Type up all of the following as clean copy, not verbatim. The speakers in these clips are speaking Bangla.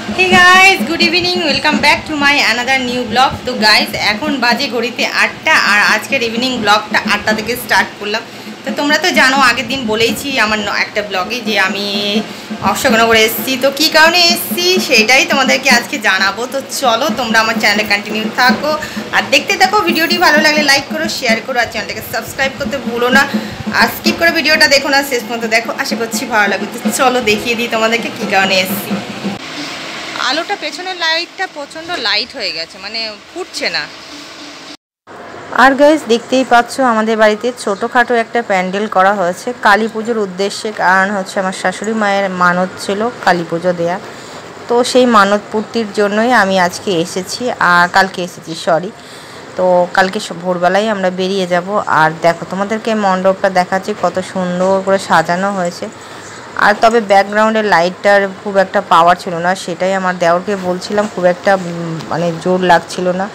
Hey guys good evening welcome back to my another new blog. तो गाइस এখন বাজে ঘড়িতে 8টা আর আজকের ইভিনিং ব্লগটা 8টা থেকে স্টার্ট করলাম। তো তোমরা তো জানো আগের দিন বলেইছি আমার একটা ব্লগে যে আমি অশোকনগরে এসেছি, তো কী কারণে এসেছি সেটাই তোমাদেরকে আজকে জানাবো। তো চলো তোমরা আমার চ্যানেলে কন্টিনিউ থাকো আর দেখতে থাকো। ভিডিওটি ভালো লাগলে লাইক করো, শেয়ার করো আর চ্যানেলটাকে সাবস্ক্রাইব করতে ভুলো না। আর স্কিপ করে ভিডিওটা দেখো না, শেষ পর্যন্ত দেখো, আশা করছি ভালো লাগবে। তো চলো দেখিয়ে দিই তোমাদেরকে কী কারণে এসেছি। আলোটা পেছনের লাইটটা প্রচণ্ড লাইট হয়ে গেছে, মানে ফুটছে না। আর গাইস দেখতেই পাচ্ছ আমাদের বাড়িতে ছোটোখাটো একটা প্যান্ডেল করা হয়েছে কালী পুজোর উদ্দেশ্যে। কারণ হচ্ছে আমার শাশুড়ি মায়ের মানত ছিল কালী পুজো দেয়া, তো সেই মানত পূর্তির জন্যই আমি আজকে এসেছি আর কালকে এসেছি তো কালকে ভোরবেলায় আমরা বেরিয়ে যাব। আর দেখো তোমাদেরকে মণ্ডপটা দেখাচ্ছি কত সুন্দর করে সাজানো হয়েছে। আর তবে ব্যাকগ্রাউন্ডের লাইটটার খুব একটা পাওয়ার ছিল না, সেটাই আমার দেওরকে বলছিলাম, খুব একটা মানে জোর লাগছিল না।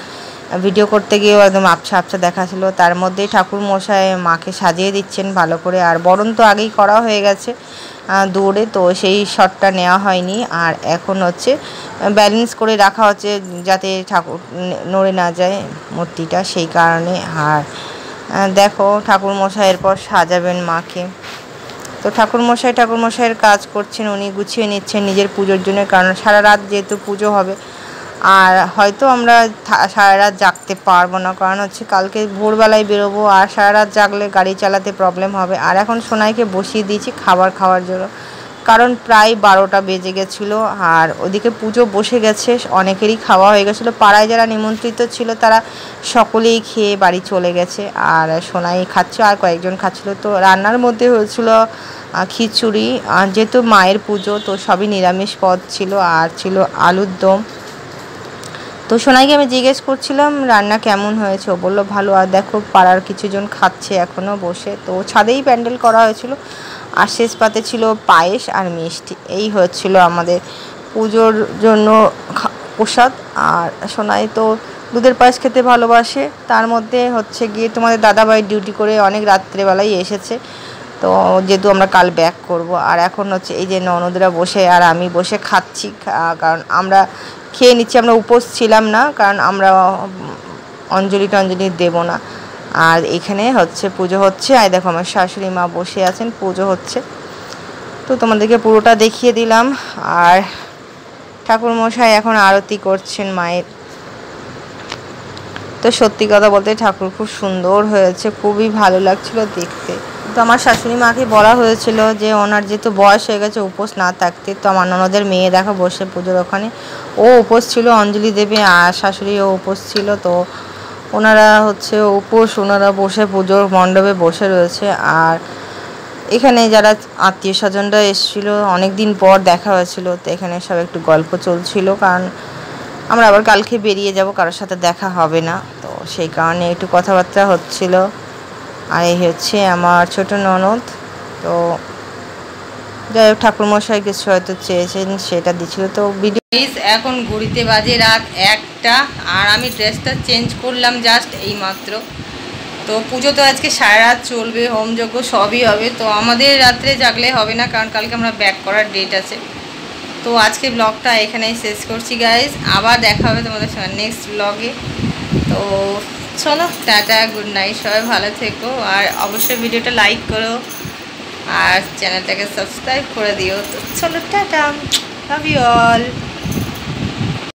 ভিডিও করতে গিয়েও একদম আবছা আবছা দেখাচ্ছিল। তার মধ্যেই ঠাকুর মশাই মাকে সাজিয়ে দিচ্ছেন ভালো করে। আর বরণ তো আগেই করা হয়ে গেছে দৌড়ে, তো সেই শটটা নেওয়া হয়নি। আর এখন হচ্ছে ব্যালেন্স করে রাখা হচ্ছে যাতে ঠাকুর নড়ে না যায় মূর্তিটা, সেই কারণে। আর দেখো ঠাকুর মশাই এরপর সাজাবেন মাকে। তো ঠাকুরমশাইয়ের কাজ করছেন, উনি গুছিয়ে নিচ্ছেন নিজের পুজোর জন্য। কারণ সারা রাত যেহেতু পুজো হবে আর হয়তো আমরা সারা রাত জাগতে পারবো না, কারণ হচ্ছে কালকে ভোরবেলায় বেরোবো আর সারা রাত জাগলে গাড়ি চালাতে প্রবলেম হবে। আর এখন সোনাইকে বসিয়ে দিয়েছি খাবার খাওয়ার জন্য, কারণ প্রায় 12টা বেজে গেছিলো। আর ওদিকে পুজো বসে গেছে, অনেকেরই খাওয়া হয়ে গেছিলো। পাড়ায় যারা নিমন্ত্রিত ছিল তারা সকলেই খেয়ে বাড়ি চলে গেছে আর সোনাই খাচ্ছে আর কয়েকজন খাচ্ছিলো। তো রান্নার মধ্যে হয়েছিল খিচুড়ি, যেহেতু মায়ের পুজো তো সবই নিরামিষ পদ ছিল। আর ছিল আলুর দম। তো সোনাইকে আমি জিজ্ঞেস করছিলাম রান্না কেমন হয়েছে, ও বললো ভালো। আর দেখো পাড়ার কিছুজন খাচ্ছে এখনও বসে। তো ছাদেই প্যান্ডেল করা হয়েছিল। আর শেষ পাতে ছিল পায়েস আর মিষ্টি, এই হচ্ছিল আমাদের পুজোর জন্য প্রসাদ। আর সোনাই তো দুধের পায়েস খেতে ভালোবাসে। তার মধ্যে হচ্ছে গিয়ে তোমাদের দাদাভাই ডিউটি করে অনেক রাত্রেবেলায় এসেছে, তো যেহেতু আমরা কাল ব্যাক করব। আর এখন হচ্ছে এই যে ননদরা বসে আর আমি বসে খাচ্ছি, কারণ আমরা খেয়ে নিচ্ছি। আমরা উপোস ছিলাম না, কারণ আমরা অঞ্জলি টঞ্জলি দেবো না। আর এখানে হচ্ছে পুজো হচ্ছে। আর দেখো আমার শাশুড়ি মা বসে আছেন, পুজো হচ্ছে। তো তোমাদেরকে পুরোটা দেখিয়ে দিলাম। আর ঠাকুরমশাই এখন আরতি করছেন মায়ের। তো সত্যি কথা বলতে ঠাকুর খুব সুন্দর হয়েছে, খুবই ভালো লাগছিল দেখতে। তো আমার শাশুড়ি মাকে বলা হয়েছিল যে ওনার যেহেতু বয়স হয়ে গেছে উপোস না থাকতে, তো আমার ননদের মেয়ে দেখো বসে পুজোর ওখানে, ও উপোস ছিল অঞ্জলি দেবে আর শাশুড়িও উপোস ছিল। তো ওনারা হচ্ছে উপোস, ওনারা বসে পুজোর মণ্ডপে বসে রয়েছে। আর এখানে যারা আত্মীয় স্বজনরা এসেছিলো, অনেক দিন পর দেখা হয়েছিল, তো এখানে সব একটু গল্প চলছিল। কারণ আমরা আবার কালকে বেরিয়ে যাব, কারোর সাথে দেখা হবে না, তো সেই কারণে একটু কথাবার্তা হচ্ছিল। আর এই হচ্ছে আমার ছোট ননদ। তো যাই হোক ঠাকুরমশাই কিছু হয়তো চেয়েছেন সেটা দিচ্ছিল। তো ভিডিও এখন ঘড়িতে বাজে রাত 1টা আর আমি ড্রেসটা চেঞ্জ করলাম জাস্ট এই মাত্র। তো পুজো তো আজকে সারা রাত চলবে, হোমযজ্ঞ সবই হবে। তো আমাদের রাত্রে জাগলে হবে না, কারণ কালকে আমরা ব্যাক করার ডেট আছে। তো আজকে ব্লগটা এখানেই শেষ করছি গাইজ, আবার দেখা হবে তোমাদের সঙ্গে নেক্সট ব্লগে। তো চলো টাটা, গুড নাইট, সবাই ভালো থেকো। আর অবশ্যই ভিডিওটা লাইক করো আর চ্যানেলটাকে সাবস্ক্রাইব করে দিও। তো চলো টাটা, লাভ ইউ অল।